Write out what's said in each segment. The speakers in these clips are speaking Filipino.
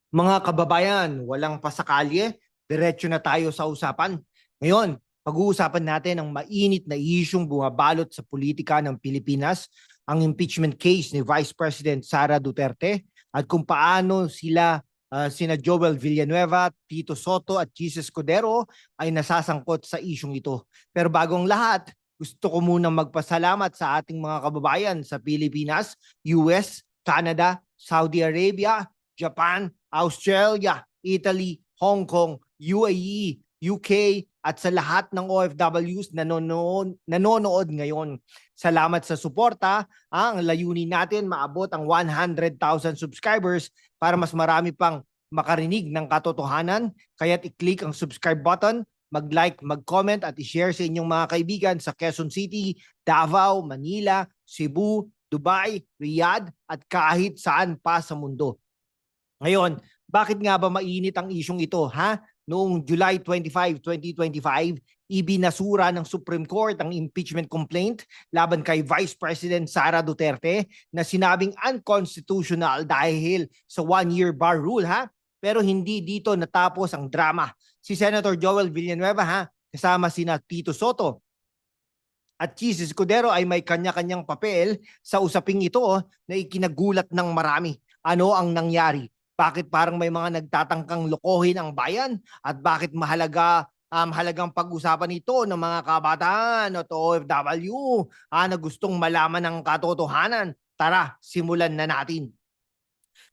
Mga kababayan, walang pasakalye, diretso na tayo sa usapan. Ngayon, pag-uusapan natin ang mainit na isyung bumabalot sa politika ng Pilipinas, ang impeachment case ni Vice President Sara Duterte at kung paano sina Joel Villanueva, Tito Soto at Jesus Codero ay nasasangkot sa isyung ito. Pero bagong lahat, gusto ko munang magpasalamat sa ating mga kababayan sa Pilipinas, US, Canada, Saudi Arabia, Japan, Australia, Italy, Hong Kong, UAE, UK at sa lahat ng OFWs na nanonood ngayon. Salamat sa suporta. Ang layunin natin maabot ang 100,000 subscribers para mas marami pang makarinig ng katotohanan. Kaya't i-click ang subscribe button, mag-like, mag-comment at i-share sa inyong mga kaibigan sa Quezon City, Davao, Manila, Cebu, Dubai, Riyadh at kahit saan pa sa mundo. Ngayon, bakit nga ba mainit ang isyong ito, ha? Noong July 25, 2025, ibinasura ng Supreme Court ang impeachment complaint laban kay Vice President Sara Duterte na sinabing unconstitutional dahil sa one-year bar rule, ha? Pero hindi dito natapos ang drama. Si Senator Joel Villanueva, ha? Kasama sina Tito Soto at Jesus Codero ay may kanya-kanyang papel sa usaping ito na ikinagulat ng marami. Ano ang nangyari? Bakit parang may mga nagtatangkang lokohin ang bayan? At bakit mahalagang pag-usapan ito ng mga kabataan at OFW na gustong malaman ng katotohanan? Tara, simulan na natin.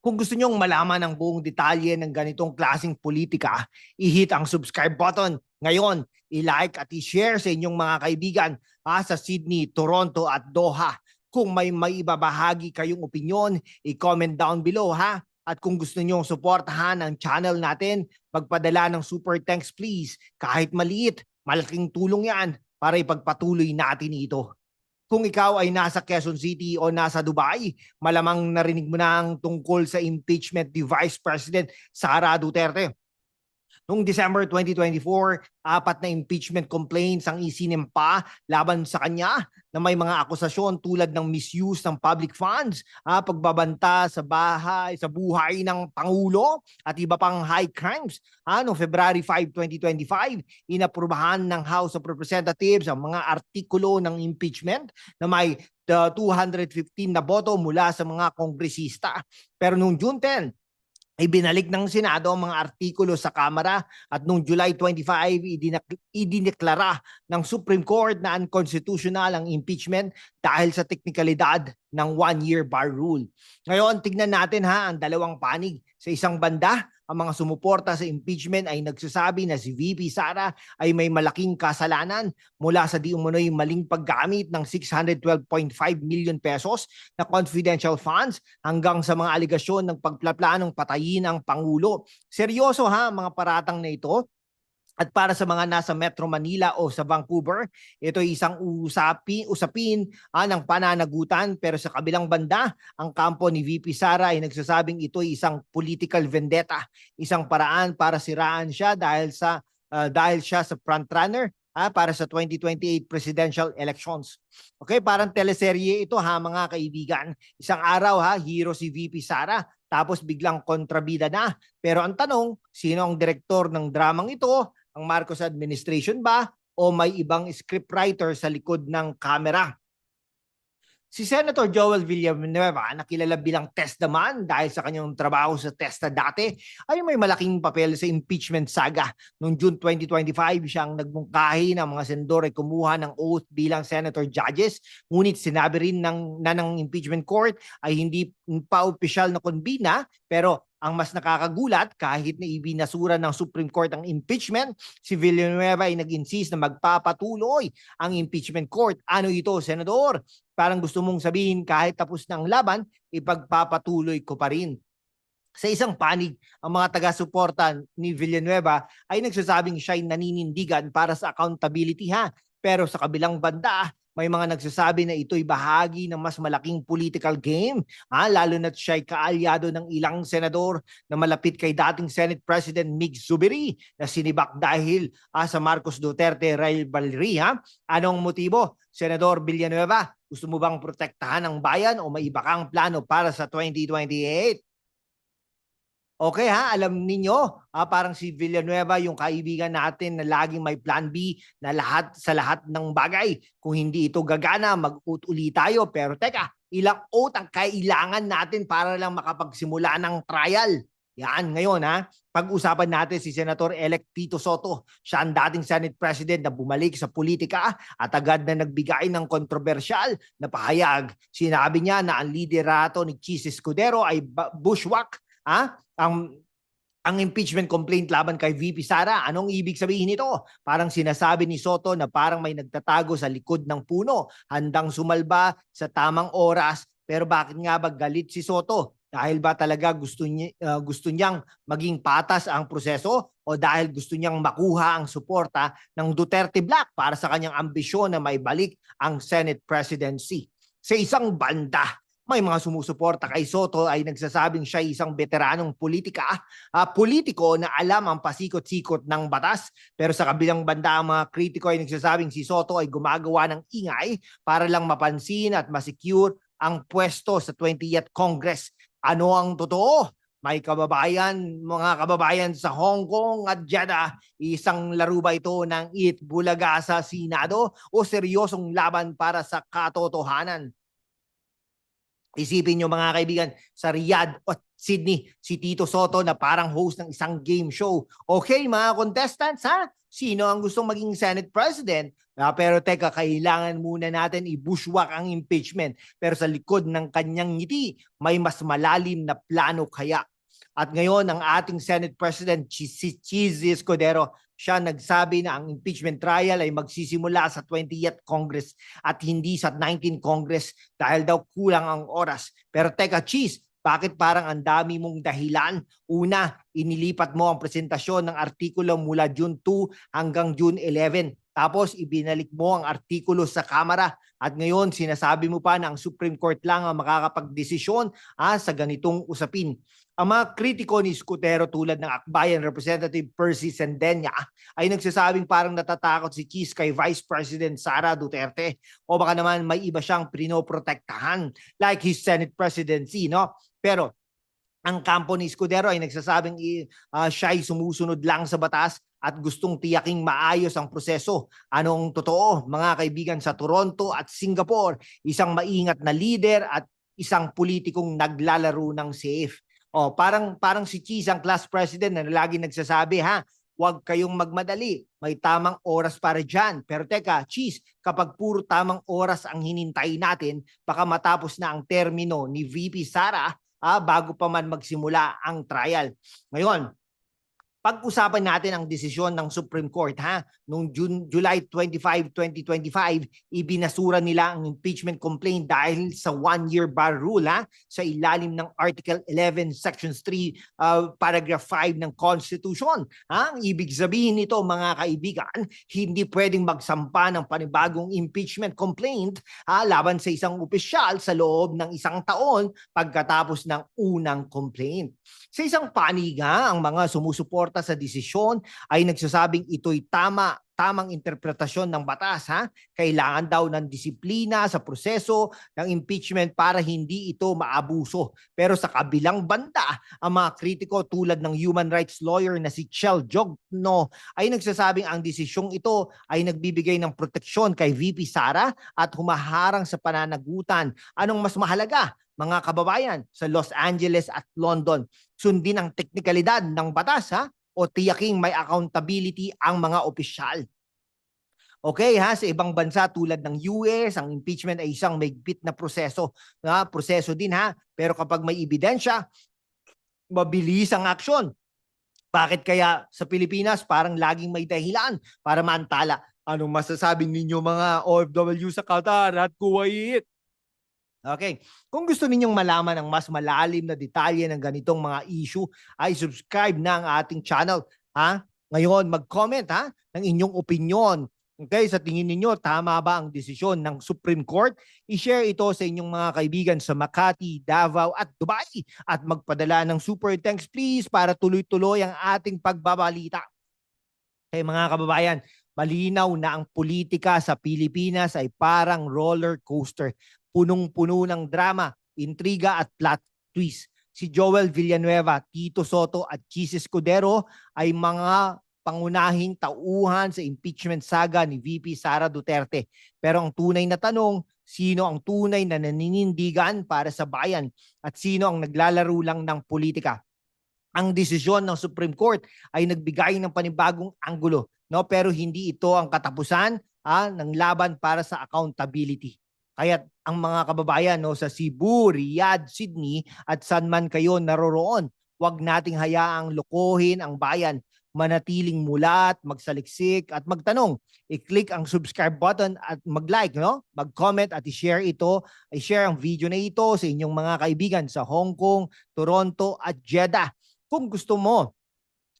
Kung gusto nyong malaman ang buong detalye ng ganitong klaseng politika, i-hit ang subscribe button. Ngayon, i-like at i-share sa inyong mga kaibigan sa Sydney, Toronto at Doha. Kung may ibabahagi kayong opinyon, i-comment down below, ha? At kung gusto nyong suportahan ang channel natin, magpadala ng super thanks please. Kahit maliit, malaking tulong yan para ipagpatuloy natin ito. Kung ikaw ay nasa Quezon City o nasa Dubai, malamang narinig mo na ang tungkol sa impeachment ni Vice President Sara Duterte. Noong December 2024, 4 na impeachment complaints ang isinimpa laban sa kanya na may mga akusasyon tulad ng misuse ng public funds, pagbabanta sa buhay ng Pangulo at iba pang high crimes. Noong February 5, 2025, inaprubahan ng House of Representatives ang mga artikulo ng impeachment na may 215 na boto mula sa mga kongresista. Pero noong June 10, ay binalik ng Senado ang mga artikulo sa Kamara at noong July 25, idineklara ng Supreme Court na unconstitutional ang impeachment dahil sa teknikalidad ng one-year bar rule. Ngayon, tignan natin ang dalawang panig. Sa isang banda, ang mga sumuporta sa impeachment ay nagsasabi na si VP Sara ay may malaking kasalanan mula sa di umano'y maling paggamit ng 612.5 million pesos na confidential funds hanggang sa mga aligasyon ng pagplanong patayin ang Pangulo. Seryoso mga paratang na ito. At para sa mga nasa Metro Manila o sa Vancouver, ito ay isang usapin ng pananagutan, pero sa kabilang banda, ang kampo ni VP Sara ay nagsasabing ito ay isang political vendetta, isang paraan para siraan siya dahil siya sa frontrunner para sa 2028 presidential elections. Okay, parang teleserye ito mga kaibigan. Isang araw hero si VP Sara, tapos biglang kontrabida na. Pero ang tanong, sino ang direktor ng dramang ito? Ang Marcos administration ba o may ibang scriptwriter sa likod ng kamera? Si Senator Joel Villanueva, na kilala bilang Testa Man dahil sa kanyang trabaho sa Testa dati, ay may malaking papel sa impeachment saga. Noong June 2025, siyang nagmungkahi ng mga senador ay kumuha ng oath bilang senator judges. Ngunit sinabi rin ng impeachment court ay hindi pa opisyal na konbina, pero ang mas nakakagulat, kahit na ibinasura ng Supreme Court ang impeachment, si Villanueva ay nag-insist na magpapatuloy ang impeachment court. Ano ito, Senador? Parang gusto mong sabihin kahit tapos na ang laban, ipagpapatuloy ko pa rin. Sa isang panig, ang mga taga-suporta ni Villanueva ay nagsasabing siya'y naninindigan para sa accountability Pero sa kabilang banda, may mga nagsasabi na ito'y bahagi ng mas malaking political game, lalo na't siya'y kaalyado ng ilang senador na malapit kay dating Senate President Mig Zubiri na sinibak dahil sa Marcos Duterte rivalry. Anong motibo, Senador Villanueva? Gusto mo bang protektahan ang bayan o may iba kang plano para sa 2028? Okay ha, alam ninyo, parang si Villanueva yung kaibigan natin na laging may plan B na lahat ng bagay. Kung hindi ito gagana, mag-uli tayo. Pero teka, ilang oat ang kailangan natin para lang makapagsimula ng trial? Yan, ngayon ha, pag-usapan natin si Senator-elect Tito Soto. Siya ang dating Senate President na bumalik sa politika at agad na nagbigay ng kontrobersyal na pahayag. Sinabi niya na ang liderato ni Chis Escudero ay bushwhack. Ang impeachment complaint laban kay VP Sara, anong ibig sabihin nito? Parang sinasabi ni Soto na parang may nagtatago sa likod ng puno, handang sumalba sa tamang oras. Pero bakit nga ba galit si Soto? Dahil ba talaga gusto niyang maging patas ang proseso o dahil gusto niyang makuha ang suporta ng Duterte Black para sa kanyang ambisyon na maibalik ang Senate presidency? Sa isang banda, may mga sumusuporta kay Soto ay nagsasabing siya isang veteranong politiko na alam ang pasikot-sikot ng batas. Pero sa kabilang banda, ang mga kritiko ay nagsasabing si Soto ay gumagawa ng ingay para lang mapansin at masecure ang pwesto sa 20th Congress. Ano ang totoo? May mga kababayan sa Hong Kong at Jeddah, isang laro ba ito ng Itbulaga sa Senado o seryosong laban para sa katotohanan? Isipin nyo mga kaibigan, sa Riyadh at Sydney, si Tito Soto na parang host ng isang game show. Okay mga contestants ha? Sino ang gustong maging Senate President? Pero teka, kailangan muna natin i-bushwhack ang impeachment. Pero sa likod ng kanyang ngiti, may mas malalim na plano kaya. At ngayon, ang ating Senate President, si Chis Escudero, siya nagsabi na ang impeachment trial ay magsisimula sa 20th Congress at hindi sa 19th Congress dahil daw kulang ang oras. Pero teka, Chis, bakit parang ang dami mong dahilan? Una, inilipat mo ang presentasyon ng artikulo mula June 2 hanggang June 11. Tapos ibinalik mo ang artikulo sa Kamara at ngayon sinasabi mo pa na ang Supreme Court lang ang makakapagdesisyon sa ganitong usapin. Ang mga kritiko ni Escudero tulad ng Akbayan Representative Percy Sendenya ay nagsasabing parang natatakot si Chis kay Vice President Sara Duterte o baka naman may iba siyang prinoprotektahan like his Senate presidency, no? Pero ang kampo ni Escudero ay nagsasabing siya ay sumusunod lang sa batas at gustong tiyaking maayos ang proseso. Anong totoo, mga kaibigan, sa Toronto at Singapore, isang maingat na leader at isang politikong naglalaro ng safe. Parang si Chis ang class president na lagi nagsasabi, huwag kayong magmadali. May tamang oras para dyan. Pero teka, Chis, kapag puro tamang oras ang hinintay natin, baka matapos na ang termino ni VP Sara bago pa man magsimula ang trial. Ngayon, pag-usapan natin ang desisyon ng Supreme Court noong July 25, 2025, ibinasura nila ang impeachment complaint dahil sa one-year bar rule sa ilalim ng Article 11 Sections 3 Paragraph 5 ng Constitution. Ang ibig sabihin nito mga kaibigan, hindi pwedeng magsampa ng panibagong impeachment complaint laban sa isang opisyal sa loob ng isang taon pagkatapos ng unang complaint. Sa isang panig ang mga sumusuporta sa desisyon ay nagsasabing ito'y tamang interpretasyon ng batas. Kailangan daw ng disiplina sa proseso ng impeachment para hindi ito maabuso. Pero sa kabilang banda, ang mga kritiko tulad ng human rights lawyer na si Chel Jogno ay nagsasabing ang desisyong ito ay nagbibigay ng proteksyon kay VP Sara at humaharang sa pananagutan. Anong mas mahalaga? Mga kababayan, sa Los Angeles at London, sundin ang teknikalidad ng batas o tiyaking may accountability ang mga opisyal. Okay sa ibang bansa tulad ng US, ang impeachment ay isang mahigpit na proseso. Proseso din pero kapag may ebidensya, mabilis ang aksyon. Bakit kaya sa Pilipinas parang laging may dahilan para maantala? Anong masasabi ninyo mga OFW sa Qatar at Kuwait? Okay. Kung gusto ninyong malaman ang mas malalim na detalye ng ganitong mga issue, ay subscribe na ang ating channel. Ngayon, mag-comment ng inyong opinion. Okay, sa tingin ninyo, tama ba ang desisyon ng Supreme Court? I-share ito sa inyong mga kaibigan sa Makati, Davao at Dubai. At magpadala ng super thanks please para tuloy-tuloy ang ating pagbabalita. Okay mga kababayan, malinaw na ang politika sa Pilipinas ay parang roller coaster. Punong-puno ng drama, intriga at plot twist. si Joel Villanueva, Tito Soto at Chis Escudero ay mga pangunahing tauhan sa impeachment saga ni VP Sara Duterte. Pero ang tunay na tanong, sino ang tunay na naninindigan para sa bayan at sino ang naglalaro lang ng politika? Ang desisyon ng Supreme Court ay nagbigay ng panibagong anggulo, no? Pero hindi ito ang katapusan ng laban para sa accountability. Kaya ang mga kababayan, no, sa Cebu, Riyadh, Sydney at saan man kayo naroroon, huwag nating hayaang lokohin ang bayan. Manatiling mulat, magsaliksik at magtanong. I-click ang subscribe button at mag-like, no? Mag-comment at i-share ito. I-share ang video na ito sa inyong mga kaibigan sa Hong Kong, Toronto at Jeddah. Kung gusto mo,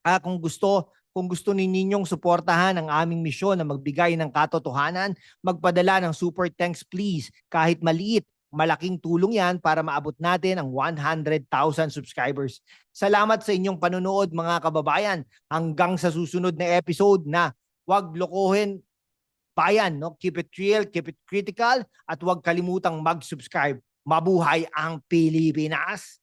kung gusto ninyong suportahan ang aming misyon na magbigay ng katotohanan, magpadala ng super thanks please. Kahit maliit, malaking tulong yan para maabot natin ang 100,000 subscribers. Salamat sa inyong panonood mga kababayan. Hanggang sa susunod na episode na wag lokohin bayan, no? Keep it real, keep it critical at wag kalimutang mag-subscribe. Mabuhay ang Pilipinas!